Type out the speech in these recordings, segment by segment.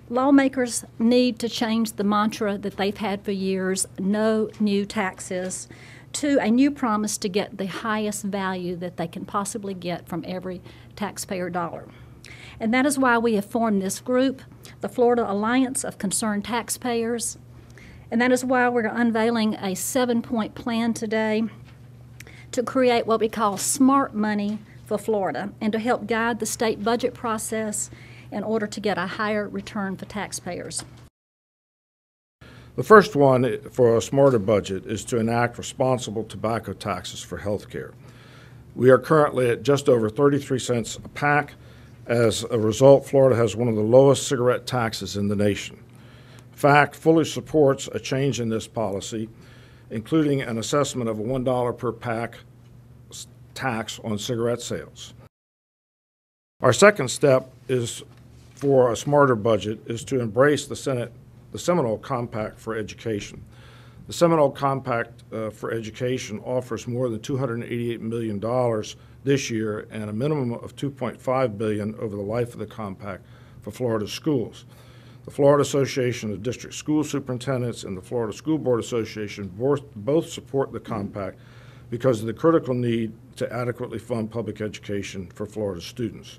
Lawmakers need to change the mantra that they've had for years, no new taxes, to a new promise to get the highest value that they can possibly get from every taxpayer dollar. And that is why we have formed this group, the Florida Alliance of Concerned Taxpayers. And that is why we're unveiling a 7-point plan today to create what we call smart money for Florida and to help guide the state budget process in order to get a higher return for taxpayers. The first one for a smarter budget is to enact responsible tobacco taxes for health care. We are currently at just over 33 cents a pack. As a result, Florida has one of the lowest cigarette taxes in the nation. FACT fully supports a change in this policy, including an assessment of a $1 per pack tax on cigarette sales. Our second step is for a smarter budget is to embrace the Seminole Compact for Education. The Seminole Compact for Education offers more than $288 million this year and a minimum of $2.5 billion over the life of the compact for Florida schools. The Florida Association of District School Superintendents and the Florida School Board Association both support the compact because of the critical need to adequately fund public education for Florida students.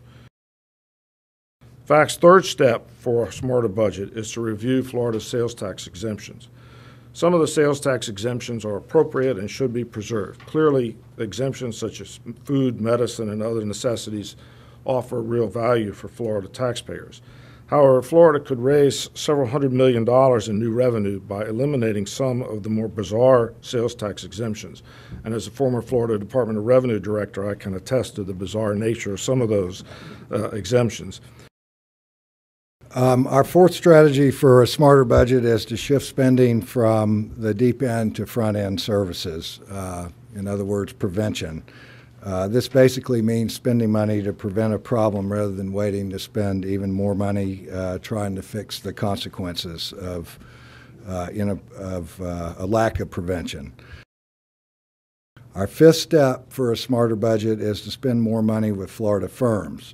FACT's third step for a smarter budget is to review Florida's sales tax exemptions. Some of the sales tax exemptions are appropriate and should be preserved. Clearly, exemptions such as food, medicine, and other necessities offer real value for Florida taxpayers. However, Florida could raise several $100 million in new revenue by eliminating some of the more bizarre sales tax exemptions. And as a former Florida Department of Revenue director, I can attest to the bizarre nature of some of those exemptions. Our fourth strategy for a smarter budget is to shift spending from the deep end to front end services. In other words, prevention. This basically means spending money to prevent a problem rather than waiting to spend even more money trying to fix the consequences of a lack of prevention. Our fifth step for a smarter budget is to spend more money with Florida firms.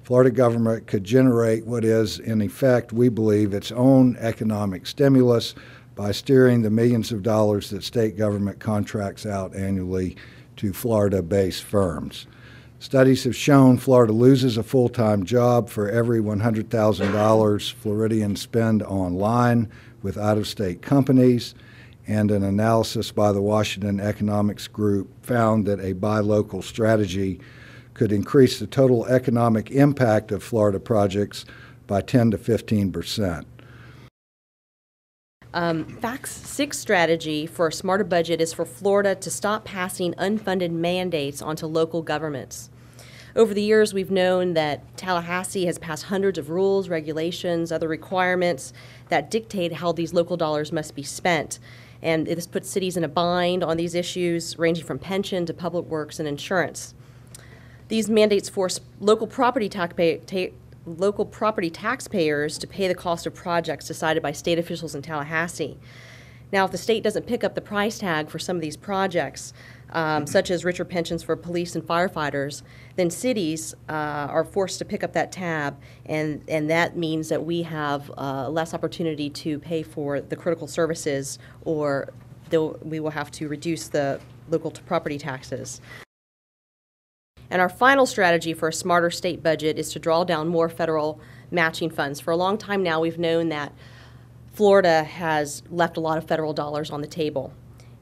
Florida government could generate what is, in effect, we believe, its own economic stimulus by steering the millions of dollars that state government contracts out annually to Florida-based firms. Studies have shown Florida loses a full-time job for every $100,000 Floridians spend online with out-of-state companies, and an analysis by the Washington Economics Group found that a buy local strategy could increase the total economic impact of Florida projects by 10 to 15%. FACT's sixth strategy for a smarter budget is for Florida to stop passing unfunded mandates onto local governments. Over the years, we've known that Tallahassee has passed hundreds of rules, regulations, other requirements that dictate how these local dollars must be spent. And this puts cities in a bind on these issues, ranging from pension to public works and insurance. These mandates force local property taxpayers to pay the cost of projects decided by state officials in Tallahassee. Now, if the state doesn't pick up the price tag for some of these projects, such as richer pensions for police and firefighters, then cities are forced to pick up that tab, and that means that we have less opportunity to pay for the critical services, or we will have to reduce the local property taxes. And our final strategy for a smarter state budget is to draw down more federal matching funds. For a long time now, we've known that Florida has left a lot of federal dollars on the table.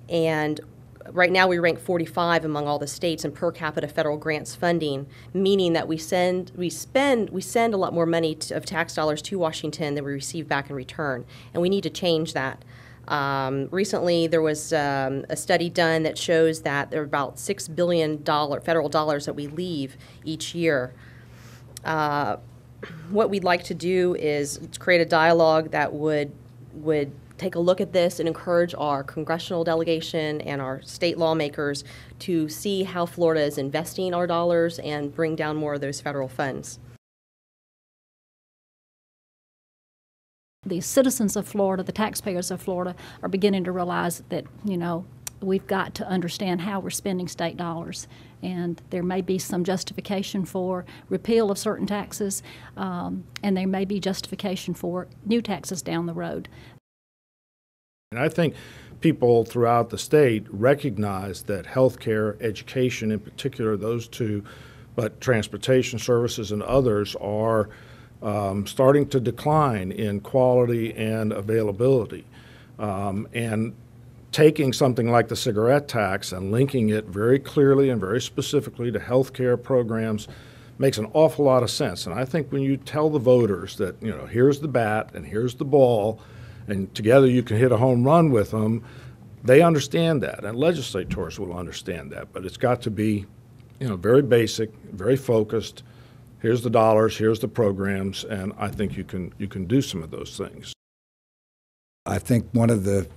And right now we rank 45 among all the states in per capita federal grants funding, meaning that we send a lot more money of tax dollars to Washington than we receive back in return. And we need to change that. Recently, there was a study done that shows that there are about $6 billion federal dollars that we leave each year. What we'd like to do is create a dialogue that would take a look at this and encourage our congressional delegation and our state lawmakers to see how Florida is investing our dollars and bring down more of those federal funds. The citizens of Florida, the taxpayers of Florida, are beginning to realize that, we've got to understand how we're spending state dollars. and there may be some justification for repeal of certain taxes, and there may be justification for new taxes down the road. And I think people throughout the state recognize that healthcare, education in particular, those two, but transportation services and others are starting to decline in quality and availability. And taking something like the cigarette tax and linking it very clearly and very specifically to healthcare programs makes an awful lot of sense. And I think when you tell the voters that, you know, here's the bat and here's the ball, and together you can hit a home run with them, they understand that, and legislators will understand that. But it's got to be, you know, very basic, very focused. Here's the dollars, here's the programs, and I think you can do some of those things. I think one of the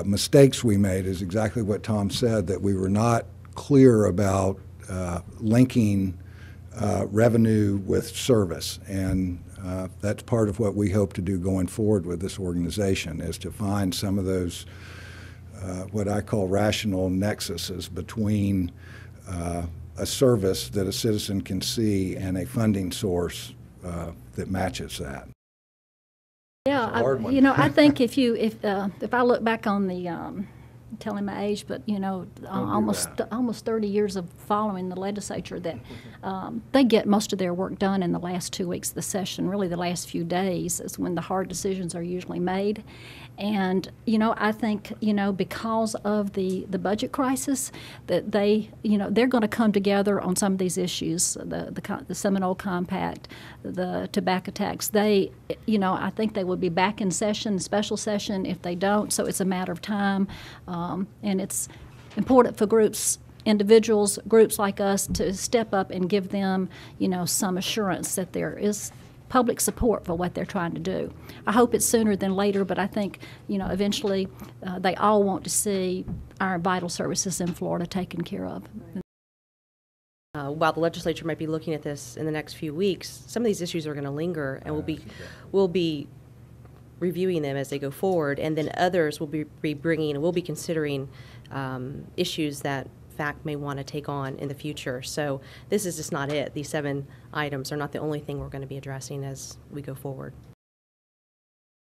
mistakes we made is exactly what Tom said, that we were not clear about linking revenue with service. And that's part of what we hope to do going forward with this organization, is to find some of those what I call rational nexuses between a service that a citizen can see and a funding source that matches that. Yeah, I think if I look back on the telling my age, but almost 30 years of following the legislature, that they get most of their work done in the last 2 weeks of the session. Really, the last few days is when the hard decisions are usually made. And I think because of the budget crisis, that they're going to come together on some of these issues, the Seminole Compact, the tobacco tax. I think they will be back in session, special session, if they don't. So it's a matter of time, and it's important for individuals, groups like us, to step up and give them, some assurance that there is public support for what they're trying to do. I hope it's sooner than later, but I think, eventually they all want to see our vital services in Florida taken care of. While the legislature might be looking at this in the next few weeks, some of these issues are going to linger, and we'll be reviewing them as they go forward, and then others will be bringing, and we'll be considering issues that FACT may want to take on in the future. So this is just not it. These 7 items are not the only thing we're going to be addressing as we go forward.